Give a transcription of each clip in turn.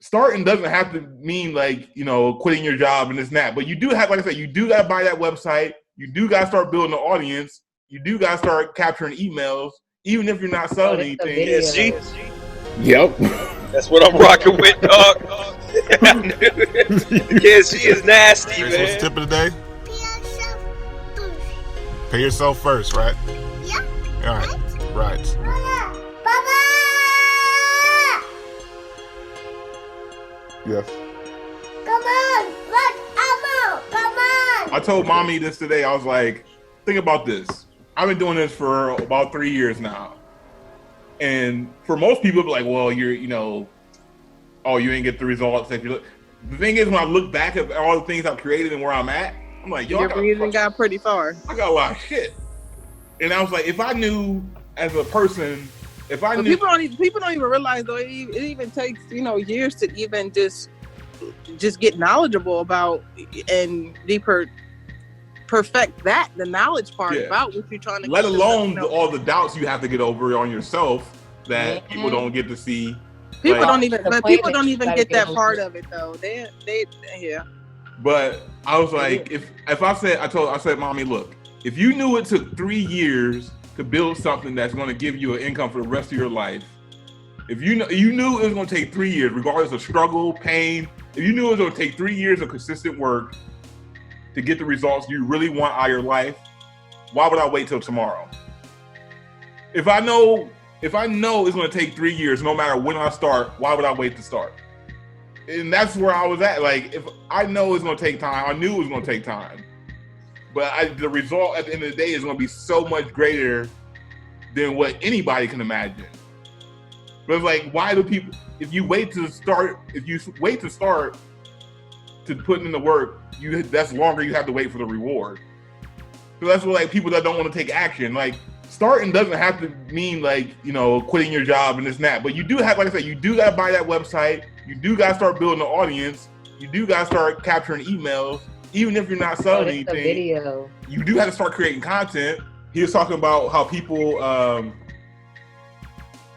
starting doesn't have to mean like, quitting your job and this and that. But you do have, like I said, you do got to buy that website. You do got to start building an audience. You do got to start capturing emails, even if you're not selling anything. PSG. Yep. That's what I'm rocking with, dog. PSG is nasty, What's the man. tip of the day? Pay yourself first, right? Yeah. All right. Right. Baba! Yes. Come on! Let Elmo! Come on! I told mommy this today. I was like, think about this. I've been doing this for about 3 years now. And for most people, it'll be like, well, you ain't get the results that you look. The thing is, when I look back at all the things I've created and where I'm at, I'm like, yo, you got pretty far. I got a lot of shit. And I was like, if I knew as a person, People don't even realize though, it even takes, years to even just get knowledgeable about and perfect the knowledge part about what you're trying to let alone all the doubts you have to get over on yourself that people don't get to see. People don't even get that part of it though. They But I was like, if I said, mommy, look, if you knew it took 3 years to build something that's going to give you an income for the rest of your life, if you knew it was going to take 3 years, regardless of struggle, pain, if you knew it was going to take 3 years of consistent work to get the results you really want out of your life, why would I wait till tomorrow? If I know it's going to take 3 years, no matter when I start, why would I wait to start? And that's where I was at. Like, if I know it's going to take time, I knew it was going to take time. But the result at the end of the day is going to be so much greater than what anybody can imagine. But it's like, why do people, if you wait to start to put in the work, that's longer you have to wait for the reward. So that's what, like, people that don't want to take action, like, starting doesn't have to mean like, quitting your job and this and that. But you do have, like I said, you do got to buy that website. You do got to start building an audience. You do got to start capturing emails, even if you're not selling anything. Video. You do have to start creating content. He was talking about how people.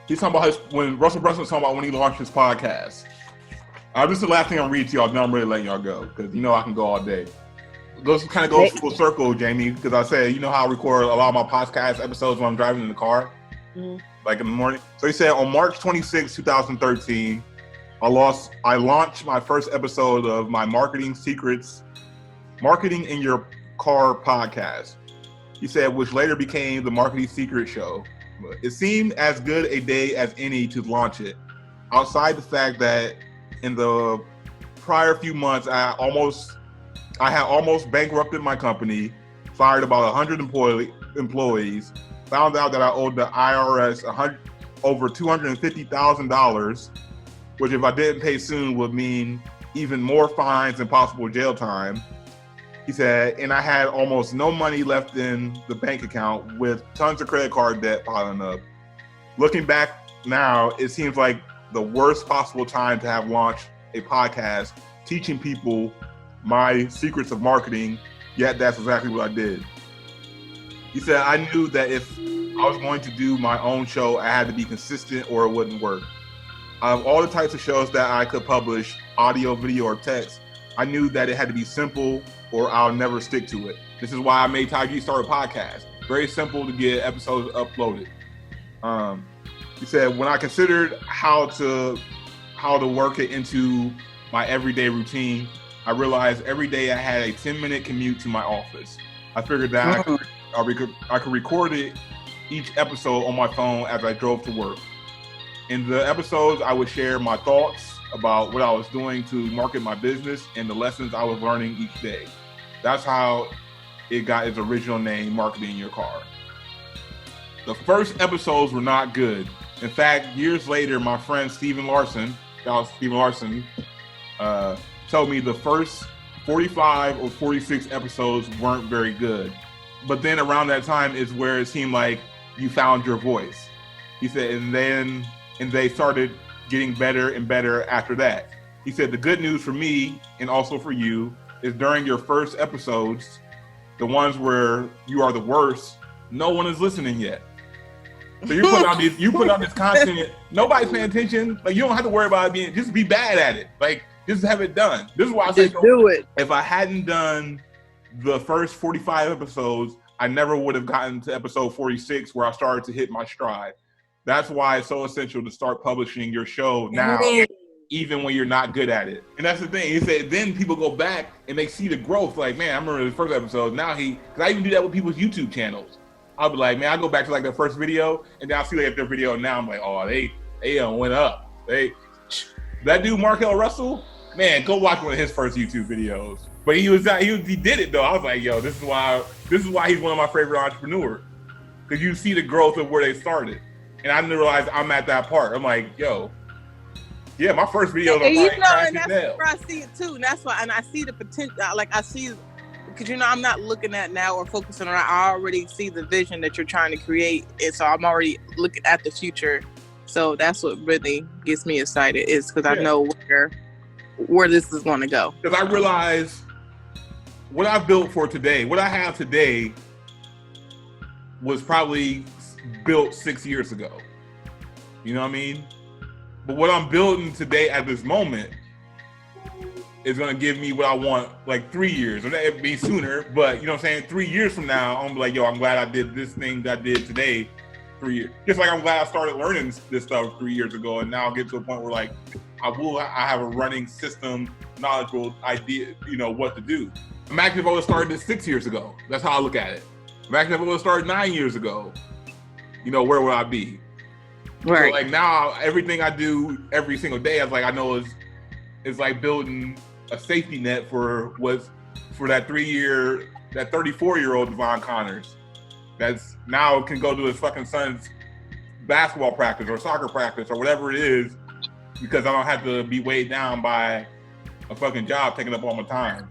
He's talking about when Russell Brunson was talking about when he launched his podcast. This is the last thing I'm reading to y'all. Then I'm really letting y'all go because I can go all day. Let's kind of go full circle, Jamie, because I said, how I record a lot of my podcast episodes when I'm driving in the car, like in the morning. So he said on March 26, 2013, I launched my first episode of my Marketing in Your Car podcast. He said, which later became the Marketing Secret Show. It seemed as good a day as any to launch it. Outside the fact that in the prior few months, I had almost bankrupted my company, fired about 100 employees, found out that I owed the IRS over $250,000, which if I didn't pay soon would mean even more fines and possible jail time. He said, and I had almost no money left in the bank account with tons of credit card debt piling up. Looking back now, it seems like the worst possible time to have launched a podcast teaching people my secrets of marketing, yet that's exactly what I did. He said, I knew that if I was going to do my own show, I had to be consistent or it wouldn't work. Out of all the types of shows that I could publish, audio, video, or text, I knew that it had to be simple or I'll never stick to it. This is why I made Ty G start a podcast. Very simple to get episodes uploaded. He said, when I considered how to work it into my everyday routine, I realized every day I had a 10-minute commute to my office. I figured that I could record each episode on my phone as I drove to work. In the episodes, I would share my thoughts about what I was doing to market my business and the lessons I was learning each day. That's how it got its original name, Marketing in Your Car. The first episodes were not good. In fact, years later, my friend Steven Larson, told me the first 45 or 46 episodes weren't very good. But then around that time is where it seemed like you found your voice. He said, and they started getting better and better after that. He said, the good news for me and also for you is during your first episodes, the ones where you are the worst, no one is listening yet. So you put out this content. Nobody's paying attention. Like you don't have to worry about it being. Just be bad at it. Like just have it done. This is why I say do it. If I hadn't done the first 45 episodes, I never would have gotten to episode 46 where I started to hit my stride. That's why it's so essential to start publishing your show now, even when you're not good at it. And that's the thing. He said then people go back and they see the growth. Like, man, I remember the first episode. Now because I even do that with people's YouTube channels. I'll be like, man, I go back to like their first video, and then I'll see like their video now. I'm like, oh, they went up. That dude Markel Russell, man, go watch one of his first YouTube videos. But he did it though. I was like, yo, this is why he's one of my favorite entrepreneurs, because you see the growth of where they started, and I didn't realize I'm at that part. I'm like, yo, yeah, my first videos are and that's where I see it too. And that's why, and I see the potential. Like I see. Because I'm not looking at now or focusing on. I already see the vision that you're trying to create, and so I'm already looking at the future. So that's what really gets me excited, is because I know where this is going to go. Because I realize what I've built for today, what I have today, was probably built 6 years ago. You know what I mean? But what I'm building today at this moment is going to give me what I want like 3 years, or that'd be sooner, but you know what I'm saying? 3 years from now, I'm gonna be like, yo, I'm glad I did this thing that I did today 3 years. Just like I'm glad I started learning this stuff 3 years ago, and now I'll get to a point where like, I have a running system, knowledgeable idea, you know, what to do. Imagine if I would have started this 6 years ago. That's how I look at it. Imagine if I would have started 9 years ago, you know, where would I be? Right. So like now, everything I do every single day, I know is like building a safety net for that 34-year-old Devon Connors that's now can go to his fucking son's basketball practice or soccer practice or whatever it is, because I don't have to be weighed down by a fucking job taking up all my time.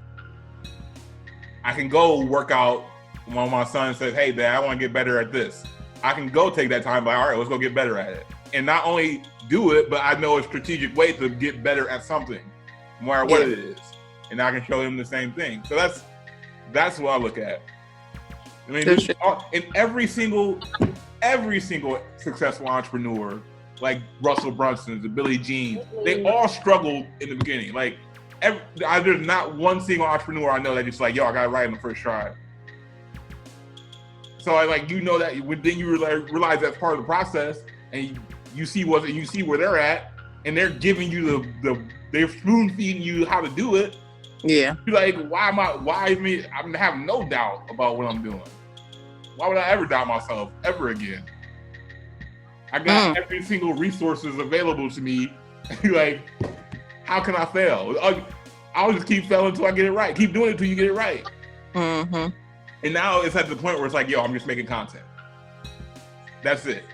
I can go work out when my son says, hey dad, I want to get better at this. I can go take that time, like, all right, let's go get better at it. And not only do it, but I know a strategic way to get better at something, no matter what it is. And I can show him the same thing. So that's what I look at. I mean, in every single successful entrepreneur, like Russell Brunson, the Billy Jean, they all struggled in the beginning. Like, there's not one single entrepreneur I know that just like, yo, I got it right in the first try. So I like, you know that, then you realize that's part of the process, and you see where they're at, and they're giving you they're spoon feeding you how to do it. Yeah. You're like, I'm gonna have no doubt about what I'm doing. Why would I ever doubt myself ever again? I got every single resources available to me. Like, how can I fail? I'll just keep failing until I get it right. Keep doing it until you get it right. Mm-hmm. And now it's at the point where it's like, yo, I'm just making content. That's it.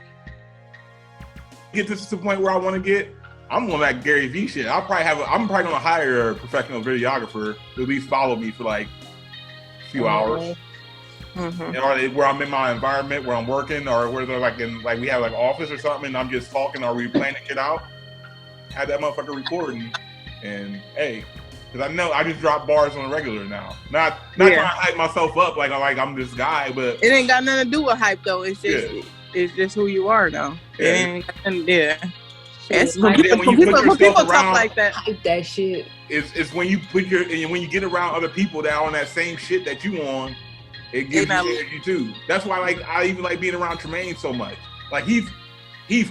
Get this to the point where I want to get, I'm going that Gary Vee shit. I'm probably going to hire a professional videographer to at least follow me for like a few hours. Mm-hmm. And where I'm in my environment, where I'm working, or where they're like we have like office or something, and I'm just talking or we planning it out. Have that motherfucker recording, and hey, because I know I just drop bars on the regular now. Not trying to hype myself up like I'm this guy, but it ain't got nothing to do with hype though. It's just it's just who you are now. It's when people talk like that. Hype that shit. It's when you when you get around other people that are on that same shit that you on, it gives you energy too. That's why I even like being around Tremaine so much. Like he's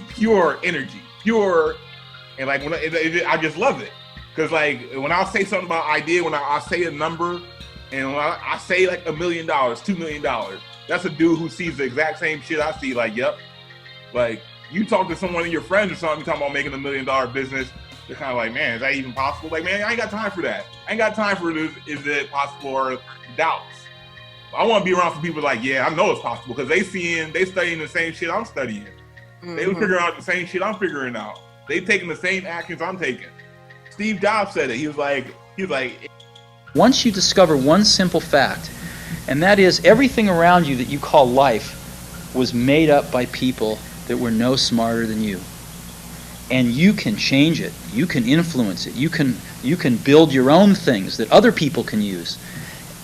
pure energy, pure, and like when I just love it. Cause like when I say something about idea, when I say a number, and when I say like $1 million, $2 million, that's a dude who sees the exact same shit I see. Like, yep. Like you talk to someone of your friends or something, talking about making $1 million business, they're kind of like, man, is that even possible? Like, man, I ain't got time for that. I ain't got time for this. Is it possible or doubts? I want to be around some people like, yeah, I know it's possible because they studying the same shit I'm studying. Mm-hmm. They figuring out the same shit I'm figuring out. They taking the same actions I'm taking. Steve Jobs said it. He was like, once you discover one simple fact, and that is everything around you that you call life was made up by people that were no smarter than you. And you can change it. You can influence it. You can build your own things that other people can use.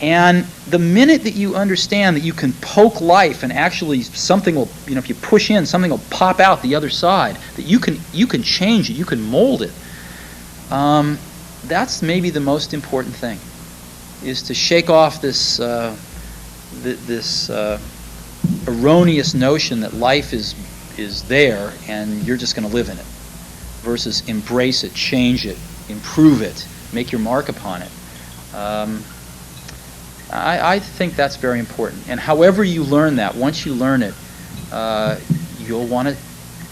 And the minute that you understand that you can poke life and actually something will, if you push in, something will pop out the other side, that you can change it, you can mold it, that's maybe the most important thing, is to shake off this erroneous notion that life is there and you're just going to live in it, versus embrace it, change it, improve it, make your mark upon it. I think that's very important. And however you learn that, once you learn it, you'll want to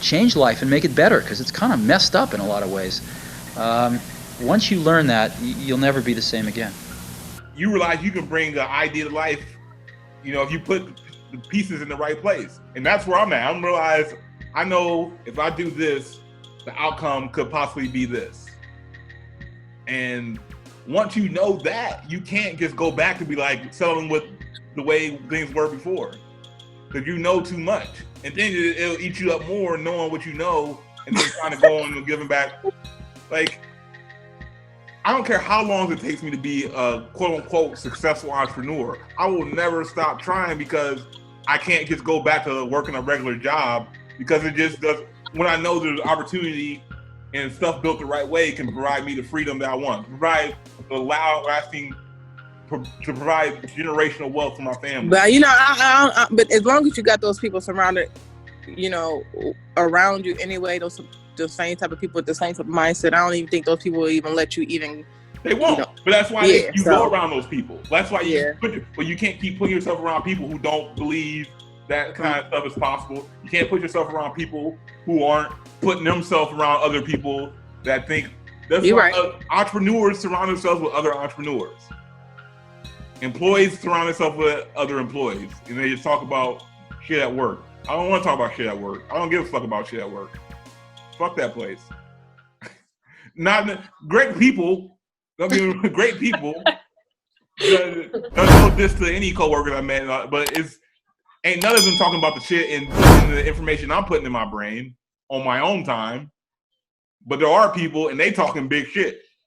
change life and make it better, because it's kind of messed up in a lot of ways. Once you learn that, you'll never be the same again. You realize you can bring the idea to life, if you put the pieces in the right place. And that's where I'm at. I know if I do this, the outcome could possibly be this. And once you know that, you can't just go back and be like settling with the way things were before, because you know too much, and then it'll eat you up more knowing what you know, and then trying to go on and giving back. Like, I don't care how long it takes me to be a quote unquote successful entrepreneur. I will never stop trying, because I can't just go back to working a regular job, because it just does. When I know there's opportunity and stuff built the right way can provide me the freedom that I want, provide the lasting, to provide generational wealth for my family. But but as long as you got those people surrounded, around you anyway, the same type of people with the same type of mindset, I don't even think those people will even let you even. They won't. But that's why you go around those people. That's why you can't keep putting yourself around people who don't believe that kind of stuff is possible. You can't put yourself around people who aren't putting themselves around other people that think. That's why entrepreneurs surround themselves with other entrepreneurs. Employees surround themselves with other employees, and they just talk about shit at work. I don't want to talk about shit at work. I don't give a fuck about shit at work. Fuck that place. Not great people. Don't give me great people. There's no diss to any coworker I met, but ain't none of them talking about the shit and putting the information I'm putting in my brain on my own time. But there are people, and they talking big shit.